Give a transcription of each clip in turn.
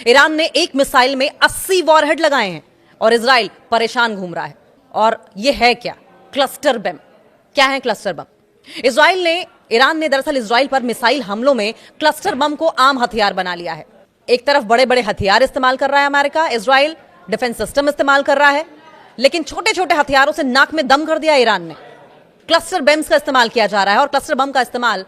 Iran ने एक missile में 80 वॉरहेड लगाए हैं और इजराइल परेशान घूम रहा है। और यह है क्या? Cluster bomb. क्या है क्लस्टर बम? ईरान ने दरअसल इजराइल पर मिसाइल हमलों में क्लस्टर बम को आम हथियार बना लिया है। एक तरफ बड़े बड़े हथियार इस्तेमाल कर रहा है अमेरिका, इजराइल डिफेंस सिस्टम इस्तेमाल कर रहा है, लेकिन छोटे छोटे हथियारों से नाक में दम कर दिया ईरान ने। क्लस्टर बम्स का इस्तेमाल किया जा रहा है और क्लस्टर बम का इस्तेमाल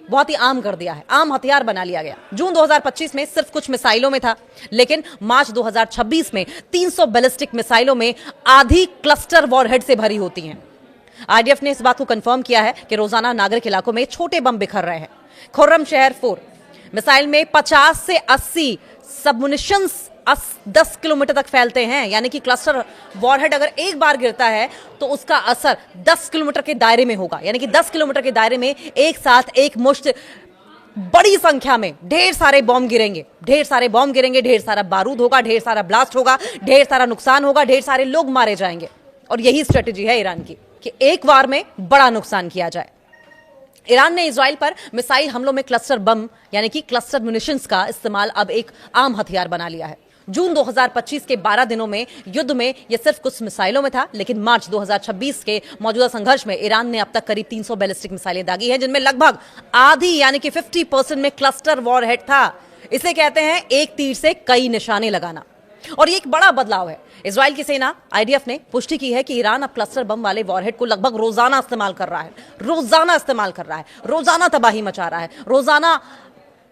बहुत ही आम कर दिया है, आम हथियार बना लिया गया। जून 2025 में सिर्फ कुछ मिसाइलों में था, लेकिन मार्च 2026 में 300 बैलिस्टिक मिसाइलों में आधी क्लस्टर वॉरहेड से भरी होती हैं। आईडीएफ ने इस बात को कंफर्म किया है कि रोजाना नागरिक इलाकों में छोटे बम बिखर रहे हैं। खुर्रम शहर 4 मिसाइल में 50 से 80 सबमुनिशंस 10 किलोमीटर तक फैलते हैं, यानी कि क्लस्टर वॉरहेड अगर एक बार गिरता है तो उसका असर 10 किलोमीटर के दायरे में होगा, यानी कि 10 किलोमीटर के दायरे में एक साथ एक मुश्त बड़ी संख्या में ढेर सारे बॉम्ब गिरेंगे, ढेर सारा बारूद होगा, ढेर सारा ब्लास्ट होगा, ढेर सारा नुकसान होगा, ढेर सारे लोग मारे जाएंगे। और यही स्ट्रेटेजी है ईरान की कि एक बार में बड़ा नुकसान किया जाए। ईरान ने इजराइल पर मिसाइल हमलों में क्लस्टर बम यानी कि क्लस्टर म्यूनिशंस का इस्तेमाल अब एक आम हथियार बना लिया है। जून 2025 के 12 दिनों में युद्ध में यह सिर्फ कुछ मिसाइलों में था, लेकिन मार्च 2026 के मौजूदा संघर्ष में ईरान ने अब तक करीब 300 बैलिस्टिक मिसाइलें दागी हैं, जिनमें लगभग आधी यानी कि 50% में क्लस्टर वॉरहेड था। इसे कहते हैं एक तीर से कई निशाने लगाना। और ये एक बड़ा बदलाव है। इजराइल की सेना आईडीएफ ने पुष्टि की है कि ईरान अब क्लस्टर बम वाले वॉरहेड को लगभग रोजाना इस्तेमाल कर रहा है, रोजाना तबाही मचा रहा है, रोजाना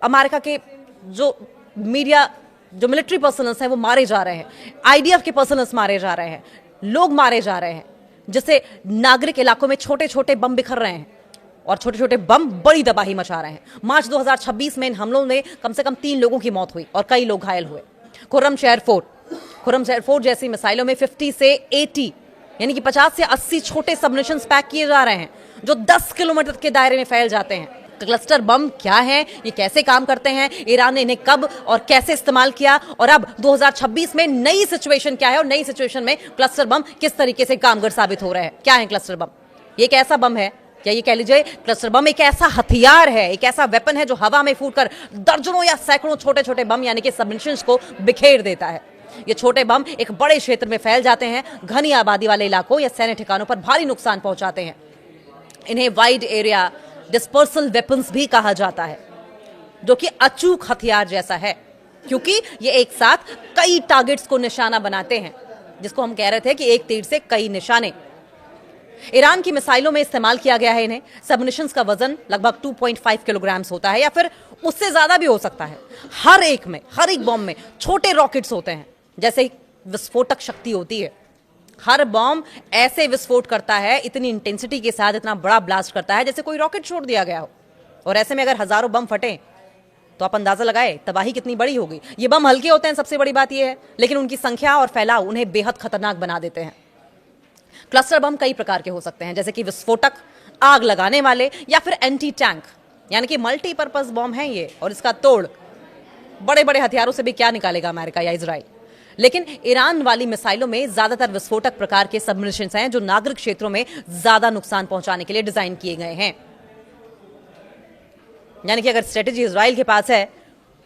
अमेरिका के जो मिलिट्री पर्सनल्स हैं वो मारे जा रहे हैं, आईडीएफ के पर्सनल्स मारे जा रहे हैं, लोग मारे जा रहे हैं, जिससे नागरिक इलाकों में छोटे छोटे बम बिखर रहे हैं और छोटे छोटे बम बड़ी तबाही मचा रहे हैं। मार्च 2026 में इन हमलों में कम से कम 3 लोगों की मौत हुई और कई लोग घायल हुए। खुर्रम शहर 4 जैसी मिसाइलों में 50 से 80 यानी कि 50 से 80 छोटे सबमिशंस पैक किए जा रहे हैं जो 10 किलोमीटर के दायरे में फैल जाते हैं। क्लस्टर बम क्या है, ये कैसे काम करते हैं, ईरान ने इन्हें कब और कैसे इस्तेमाल किया, और अब 2026 में नई सिचुएशन क्या है और नई सिचुएशन में क्लस्टर बम किस तरीके से कामगर साबित हो रहे हैं। क्या है क्लस्टर बम? ये एक ऐसा बम है, या ये कह लीजिए क्लस्टर बम एक ऐसा हथियार है, एक ऐसा वेपन है जो हवा में फूटकर दर्जनों या सैकड़ों छोटे छोटे बम यानी कि सबमिशंस को बिखेर देता है। ये छोटे बम एक बड़े क्षेत्र में फैल जाते हैं, घनी आबादी वाले इलाकों या सैन्य ठिकानों पर भारी नुकसान पहुंचाते हैं। इन्हें वाइड एरिया डिस्पर्सल वेपन्स भी कहा जाता है, जो कि अचूक हथियार जैसा है, क्योंकि ये एक साथ कई टारगेट्स को निशाना बनाते हैं, जिसको हम कह रहे थे कि एक तीर से कई निशाने। ईरान की मिसाइलों में इस्तेमाल किया गया है इन्हें। सबमिशंस का वजन लगभग 2.5 किलोग्राम होता है या फिर उससे ज्यादा भी हो सकता है। हर एक बॉम्ब में छोटे रॉकेट्स होते हैं, जैसे विस्फोटक शक्ति होती है। हर बॉम्ब ऐसे विस्फोट करता है, इतनी इंटेंसिटी के साथ इतना बड़ा ब्लास्ट करता है जैसे कोई रॉकेट छोड़ दिया गया हो। और ऐसे में अगर हजारों बम फटे तो आप अंदाजा लगाए तबाही कितनी बड़ी होगी। ये बम हल्के होते हैं, सबसे बड़ी बात यह है, लेकिन उनकी संख्या और फैलाव उन्हें बेहद खतरनाक बना देते हैं। क्लस्टर बम कई प्रकार के हो सकते हैं, जैसे कि विस्फोटक, आग लगाने वाले या फिर एंटी टैंक, यानी कि मल्टीपर्पज बम है ये। और इसका तोड़ बड़े बड़े हथियारों से भी क्या निकालेगा अमेरिका या इजराइल। लेकिन ईरान वाली मिसाइलों में ज्यादातर विस्फोटक प्रकार के सबमर्सिशंस हैं जो नागरिक क्षेत्रों में ज्यादा नुकसान पहुंचाने के लिए डिजाइन किए गए हैं। यानी कि अगर स्ट्रेटेजी इजराइल के पास है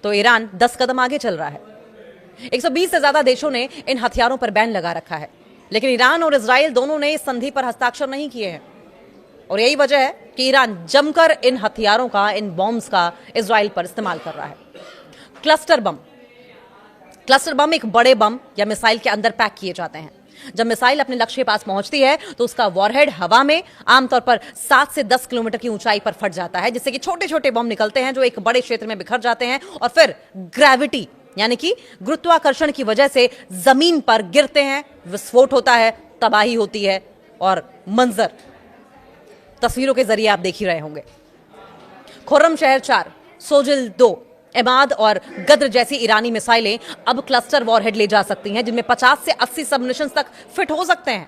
तो ईरान 10 कदम आगे चल रहा है। 120 से ज्यादा देशों ने इन हथियारों पर बैन लगा रखा है, लेकिन ईरान और इजराइल दोनों ने इस संधि पर हस्ताक्षर नहीं किए हैं। और यही वजह है कि ईरान जमकर इन हथियारों का, इन बॉम्ब्स का इजराइल पर इस्तेमाल कर रहा है। क्लस्टर बम एक बड़े बम या मिसाइल के अंदर पैक किए जाते हैं। जब मिसाइल अपने लक्ष्य के पास पहुंचती है तो उसका वॉरहेड हवा में आमतौर पर 7 से 10 किलोमीटर की ऊंचाई पर फट जाता है, जिससे कि छोटे छोटे बम निकलते हैं जो एक बड़े क्षेत्र में बिखर जाते हैं और फिर ग्रेविटी यानी कि गुरुत्वाकर्षण की वजह से जमीन पर गिरते हैं, विस्फोट होता है, तबाही होती है और मंजर तस्वीरों के जरिए आप देख ही रहे होंगे। खुर्रम शहर 4, सोजिल 2, एमाद और गद्र जैसी ईरानी मिसाइलें अब क्लस्टर वॉरहेड ले जा सकती हैं, जिनमें 50 से 80 सबमिशंस तक फिट हो सकते हैं।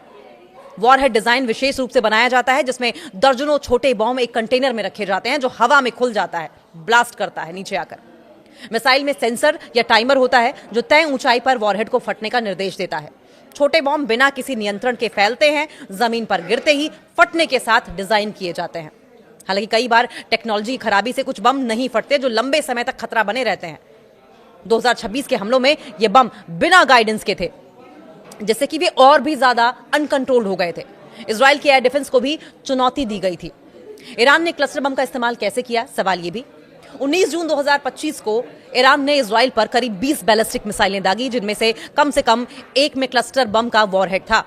वॉरहेड डिजाइन विशेष रूप से बनाया जाता है, जिसमें दर्जनों छोटे बॉम्ब एक कंटेनर में रखे जाते हैं जो हवा में खुल जाता है, ब्लास्ट करता है नीचे आकर। मिसाइल में सेंसर या टाइमर होता है जो तय ऊंचाई पर वॉरहेड को फटने का निर्देश देता है। छोटे बॉम्ब बिना किसी नियंत्रण के फैलते हैं, जमीन पर गिरते ही फटने के साथ डिजाइन किए जाते हैं। हालांकि कई बार टेक्नोलॉजी खराबी से कुछ बम नहीं फटते जो लंबे समय तक खतरा बने रहते हैं। 2026 के हमलों में ये बम बिना गाइडेंस के थे, जिससे कि वे और भी ज्यादा अनकंट्रोल्ड हो गए थे। इजराइल की एयर डिफेंस को भी चुनौती दी गई थी। ईरान ने क्लस्टर बम का इस्तेमाल कैसे किया, सवाल ये भी। 19 जून 2025 को ईरान ने इजराइल पर करीब 20 बैलिस्टिक मिसाइलें दागी, जिनमें से कम एक में क्लस्टर बम का वॉरहेड था।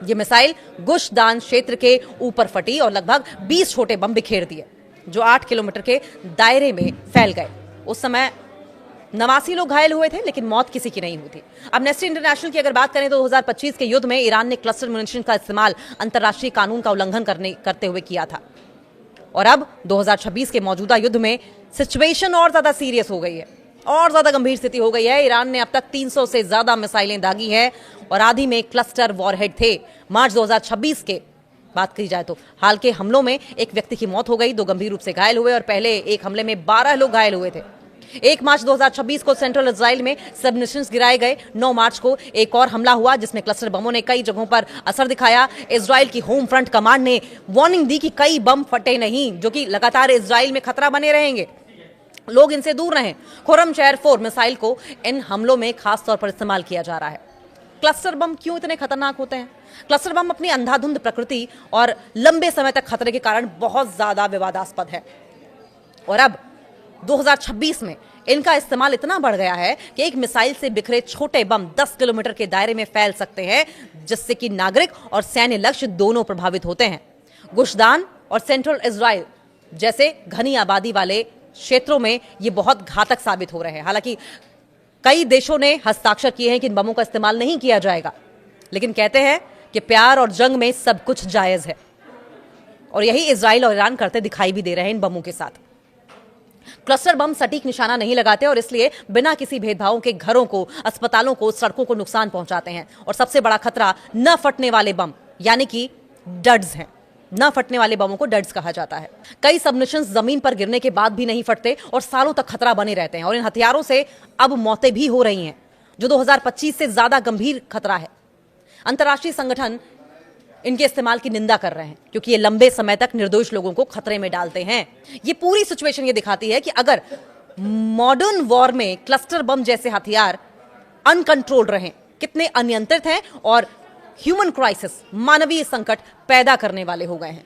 यह मिसाइल गुश दान क्षेत्र के ऊपर फटी और लगभग 20 छोटे बम बिखेर दिए, जो 8 किलोमीटर के दायरे में फैल गए। उस समय 89 लोग घायल हुए थे, लेकिन मौत किसी की नहीं हुई थी। एमनेस्टी इंटरनेशनल की अगर बात करें तो 2025 के युद्ध में ईरान ने क्लस्टर म्यूनिशन का इस्तेमाल अंतर्राष्ट्रीय कानून का उल्लंघन करते हुए किया था। और अब 2026 के मौजूदा युद्ध में सिचुएशन और ज्यादा सीरियस हो गई है, और ज्यादा गंभीर स्थिति हो गई है। ईरान ने अब तक 300 से ज्यादा मिसाइलें दागी हैं और आधी में क्लस्टर वॉरहेड थे। मार्च 2026 के बात की जाए तो हाल के हमलों में एक व्यक्ति की मौत हो गई, 2 गंभीर रूप से घायल हुए और पहले एक हमले में 12 लोग घायल हुए थे। 1 मार्च 2026 को सेंट्रल इजराइल में सबमरीन्स गिराए गए। 9 मार्च को एक और हमला हुआ, जिसमें क्लस्टर बमों ने कई जगहों पर असर दिखाया। इजराइल की होम फ्रंट कमांड ने वार्निंग दी कि कई बम फटे नहीं, जो कि लगातार इजराइल में खतरा बने रहेंगे, लोग इनसे दूर रहें। खुर्रमशहर 4 मिसाइल को इन हमलों में खास तौर पर इस्तेमाल किया जा रहा है। क्लस्टर बम क्यों इतने खतरनाक होते हैं? क्लस्टर बम अपनी अंधाधुंध प्रकृति और लंबे समय तक खतरे के कारण बहुत ज्यादा विवादास्पद है। और अब 2026 में इनका इस्तेमाल इतना बढ़ गया है कि एक मिसाइल से बिखरे छोटे बम 10 किलोमीटर के दायरे में फैल सकते हैं, जिससे कि नागरिक और सैन्य लक्ष्य दोनों प्रभावित होते हैं। गुशदान और सेंट्रल इजराइल जैसे घनी आबादी वाले क्षेत्रों में ये बहुत घातक साबित हो रहे हैं। हालांकि कई देशों ने हस्ताक्षर किए हैं कि इन बमों का इस्तेमाल नहीं किया जाएगा, लेकिन कहते हैं कि प्यार और जंग में सब कुछ जायज है, और यही इजराइल और ईरान करते दिखाई भी दे रहे हैं इन बमों के साथ। क्लस्टर बम सटीक निशाना नहीं लगाते और इसलिए बिना किसी भेदभाव के घरों को, अस्पतालों को, सड़कों को नुकसान पहुंचाते हैं। और सबसे बड़ा खतरा न फटने वाले बम यानी कि डड्स हैं। न फटने वाले बमों को डड्स कहा जाता है। कई सबमरीन्स जमीन पर गिरने के बाद भी नहीं फटते और सालों तक खतरा बने रहते हैं, और इन हथियारों से अब मौतें भी हो रही हैं, जो 2025 से ज्यादा गंभीर खतरा है। अंतर्राष्ट्रीय संगठन इनके इस्तेमाल की निंदा कर रहे हैं, क्योंकि ये लंबे समय तक निर्दोष लोगों को खतरे में डालते हैं। ये पूरी सिचुएशन ये दिखाती है कि अगर मॉडर्न वॉर में क्लस्टर बम जैसे हथियार अनकंट्रोल्ड रहें, कितने अनियंत्रित हैं और ह्यूमन क्राइसिस, मानवीय संकट पैदा करने वाले हो गए हैं।